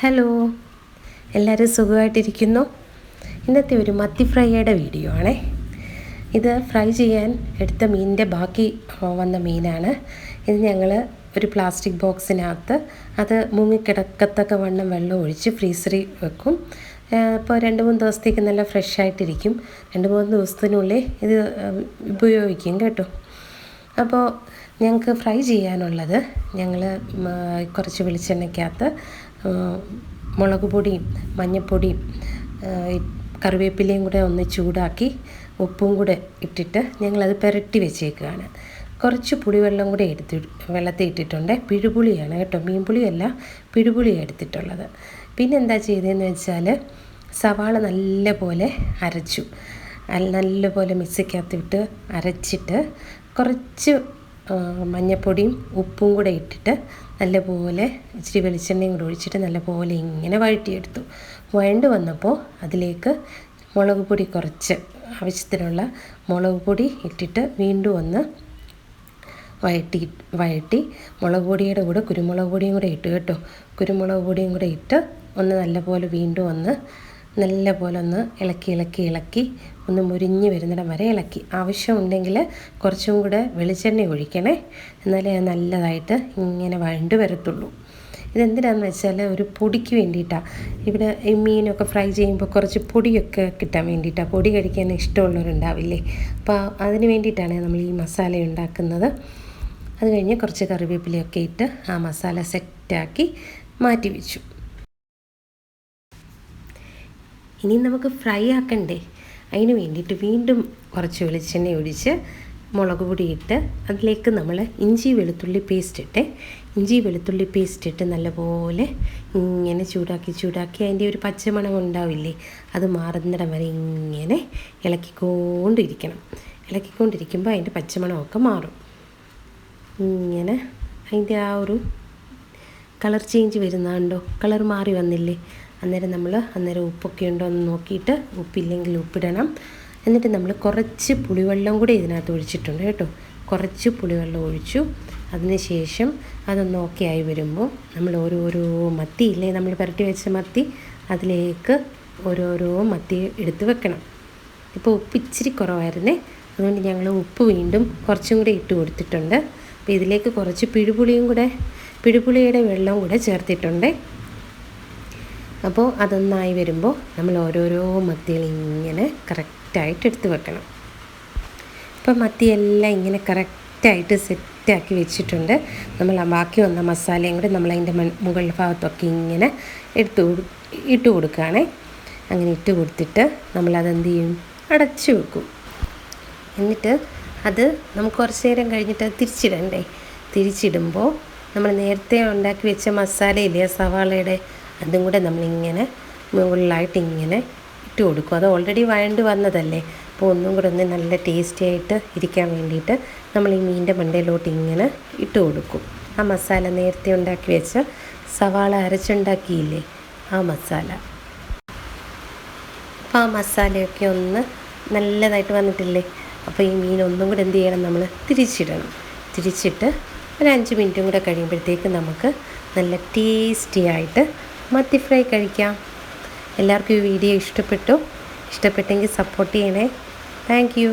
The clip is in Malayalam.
ഹലോ, എല്ലാവരും സുഖമായിട്ടിരിക്കുന്നു. ഇന്നത്തെ ഒരു മത്തി ഫ്രൈയുടെ വീഡിയോ ആണേ. ഇത് ഫ്രൈ ചെയ്യാൻ എടുത്ത മീനിൻ്റെ ബാക്കി വന്ന മീനാണ്. ഇത് ഞങ്ങൾ ഒരു പ്ലാസ്റ്റിക് ബോക്സിനകത്ത് അത് മുങ്ങിക്കിടക്കത്തക്ക വണ്ണം വെള്ളം ഒഴിച്ച് ഫ്രീസറിൽ വെക്കും. അപ്പോൾ 2-3 ദിവസത്തേക്ക് നല്ല ഫ്രഷ് ആയിട്ടിരിക്കും. 2-3 ദിവസത്തിനുള്ളിൽ ഇത് ഉപയോഗിക്കും കേട്ടോ. അപ്പോൾ ഞങ്ങൾക്ക് ഫ്രൈ ചെയ്യാനുള്ളത് ഞങ്ങൾ കുറച്ച് വെളിച്ചെണ്ണയ്ക്കകത്ത് മുളക് പൊടിയും മഞ്ഞൾപ്പൊടിയും കറിവേപ്പിലയും കൂടെ ഒന്ന് ചൂടാക്കി ഉപ്പും കൂടെ ഇട്ടിട്ട് ഞങ്ങളത് പുരട്ടി വെച്ചേക്കുകയാണ്. കുറച്ച് പുളിവെള്ളം കൂടെ വെള്ളത്തിൽ ഇട്ടിട്ടുണ്ട്. പിഴുപുളിയാണ് കേട്ടോ, മീൻപുളിയല്ല, പിഴുപുളിയാണ് എടുത്തിട്ടുള്ളത്. പിന്നെ എന്താ ചെയ്തതെന്ന് വെച്ചാൽ സവാള നല്ലപോലെ അരച്ചു, നല്ലപോലെ മിക്സിക്കകത്തിട്ട് അരച്ചിട്ട് കുറച്ച് മഞ്ഞൾപ്പൊടിയും ഉപ്പും കൂടെ ഇട്ടിട്ട് നല്ലപോലെ ഇച്ചിരി വെളിച്ചെണ്ണയും കൂടെ ഒഴിച്ചിട്ട് നല്ലപോലെ ഇങ്ങനെ വഴറ്റിയെടുത്തു. വഴണ്ട് വന്നപ്പോൾ അതിലേക്ക് മുളക് പൊടി കുറച്ച് ആവശ്യത്തിനുള്ള മുളക് പൊടി ഇട്ടിട്ട് വീണ്ടും ഒന്ന് വഴറ്റി മുളക് പൊടിയുടെ കൂടെ കുരുമുളക് പൊടിയും കൂടെ ഇട്ട് കേട്ടോ. കുരുമുളക് പൊടിയും കൂടെ ഇട്ട് ഒന്ന് നല്ലപോലെ വീണ്ടും ഒന്ന് നല്ലപോലെ ഒന്ന് ഇളക്കി ഒന്ന് മുരിഞ്ഞ് വരുന്നിടം വരെ ഇളക്കി. ആവശ്യമുണ്ടെങ്കിൽ കുറച്ചും കൂടെ വെളിച്ചെണ്ണ ഒഴിക്കണേ, എന്നാലേ നല്ലതായിട്ട് ഇങ്ങനെ വഴണ്ട് വരത്തുള്ളൂ. ഇതെന്തിനാണെന്ന് വെച്ചാൽ ഒരു പൊടിക്ക് വേണ്ടിയിട്ടാണ്. ഇവിടെ ഈ മീനൊക്കെ ഫ്രൈ ചെയ്യുമ്പോൾ കുറച്ച് പൊടിയൊക്കെ കിട്ടാൻ വേണ്ടിയിട്ടാണ്. പൊടി കഴിക്കാൻ ഇഷ്ടമുള്ളവരുണ്ടാവില്ലേ, അപ്പോൾ അതിന് വേണ്ടിയിട്ടാണ് നമ്മൾ ഈ മസാല ഉണ്ടാക്കുന്നത്. അത് കഴിഞ്ഞ് കുറച്ച് കറിവേപ്പിലയൊക്കെ ഇട്ട് ആ മസാല സെറ്റാക്കി മാറ്റി വെച്ചു. ഇനി നമുക്ക് ഫ്രൈ ആക്കണ്ടേ, അതിന് വേണ്ടിയിട്ട് വീണ്ടും കുറച്ച് വെളിച്ചെണ്ണ ഒഴിച്ച് മുളക് പൊടി ഇട്ട് അതിലേക്ക് നമ്മൾ ഇഞ്ചി വെളുത്തുള്ളി പേസ്റ്റ് ഇട്ട് നല്ലപോലെ ഇങ്ങനെ ചൂടാക്കി അതിൻ്റെ ഒരു പച്ചമണം ഉണ്ടാവില്ലേ, അത് മാറുന്നിടം വരെ ഇങ്ങനെ ഇളക്കിക്കൊണ്ടിരിക്കുമ്പോൾ അതിൻ്റെ പച്ചമണമൊക്കെ മാറും. ഇങ്ങനെ അതിൻ്റെ ആ ഒരു കളർ ചേഞ്ച് വരുന്നുണ്ടോ, കളർ മാറി വന്നില്ലേ, അന്നേരം ഉപ്പൊക്കെ ഉണ്ടോ എന്ന് നോക്കിയിട്ട് ഉപ്പില്ലെങ്കിൽ ഉപ്പിടണം. എന്നിട്ട് നമ്മൾ കുറച്ച് പുളിവെള്ളം കൂടി ഇതിനകത്ത് ഒഴിച്ചിട്ടുണ്ട് കേട്ടോ. കുറച്ച് പുളിവെള്ളം ഒഴിച്ചു. അതിന് ശേഷം അതൊന്ന് ഓക്കെ ആയി വരുമ്പോൾ നമ്മൾ ഓരോരോ മത്തിയില്ലേ, നമ്മൾ പുരട്ടി വെച്ച മത്തി, അതിലേക്ക് ഓരോരോ മത്തി എടുത്ത് വെക്കണം. ഇപ്പോൾ ഉപ്പ് ഇച്ചിരി കുറവായിരുന്നേ, അതുകൊണ്ട് ഞങ്ങൾ ഉപ്പ് വീണ്ടും കുറച്ചും കൂടെ ഇട്ട് കൊടുത്തിട്ടുണ്ട്. അപ്പോൾ ഇതിലേക്ക് കുറച്ച് പിഴുപുളിയുടെ വെള്ളം കൂടെ ചേർത്തിട്ടുണ്ട്. അപ്പോൾ അതൊന്നായി വരുമ്പോൾ നമ്മൾ ഓരോരോ മത്തികൾ ഇങ്ങനെ കറക്റ്റായിട്ട് എടുത്ത് വെക്കണം. ഇപ്പോൾ മത്തിയെല്ലാം ഇങ്ങനെ കറക്റ്റായിട്ട് സെറ്റാക്കി വെച്ചിട്ടുണ്ട്. നമ്മൾ ആ ബാക്കി വന്ന മസാലയും കൂടെ നമ്മൾ അതിൻ്റെ മുകൾ ഭാഗത്തൊക്കെ ഇങ്ങനെ ഇട്ട് കൊടുക്കുകയാണേ. അങ്ങനെ ഇട്ട് കൊടുത്തിട്ട് നമ്മളതെന്ത് ചെയ്യും, അടച്ചു വെക്കും. എന്നിട്ട് അത് നമുക്ക് കുറച്ച് നേരം കഴിഞ്ഞിട്ട് തിരിച്ചിടണ്ടേ. തിരിച്ചിടുമ്പോൾ നമ്മൾ നേരത്തെ ഉണ്ടാക്കി വെച്ച മസാലയില്ലേ സവാളയുടെ, അതും കൂടെ നമ്മളിങ്ങനെ മുകളിലായിട്ട് ഇങ്ങനെ ഇട്ട് കൊടുക്കും. അത് ഓൾറെഡി വഴണ്ട് വന്നതല്ലേ, അപ്പോൾ ഒന്നും കൂടെ ഒന്ന് നല്ല ടേസ്റ്റി ആയിട്ട് ഇരിക്കാൻ വേണ്ടിയിട്ട് നമ്മൾ ഈ മീനിൻ്റെ മണ്ടയിലോട്ട് ഇങ്ങനെ ഇട്ട് കൊടുക്കും. ആ മസാല നേരത്തെ ഉണ്ടാക്കി വെച്ച സവാള അരച്ചുണ്ടാക്കിയില്ലേ, ആ മസാല. അപ്പോൾ ആ മസാലയൊക്കെ ഒന്ന് നല്ലതായിട്ട് വന്നിട്ടില്ലേ, അപ്പോൾ ഈ മീൻ ഒന്നും കൂടെ എന്ത് ചെയ്യണം, നമ്മൾ തിരിച്ചിട്ട് ഒരു 5 മിനിറ്റും കൂടെ കഴിയുമ്പോഴത്തേക്ക് നമുക്ക് നല്ല ടേസ്റ്റി ആയിട്ട് മത്തി ഫ്രൈ കഴിക്കാം. എല്ലാവർക്കും ഈ വീഡിയോ ഇഷ്ടപ്പെട്ടെങ്കിൽ സപ്പോർട്ട് ചെയ്യണേ. Thank you.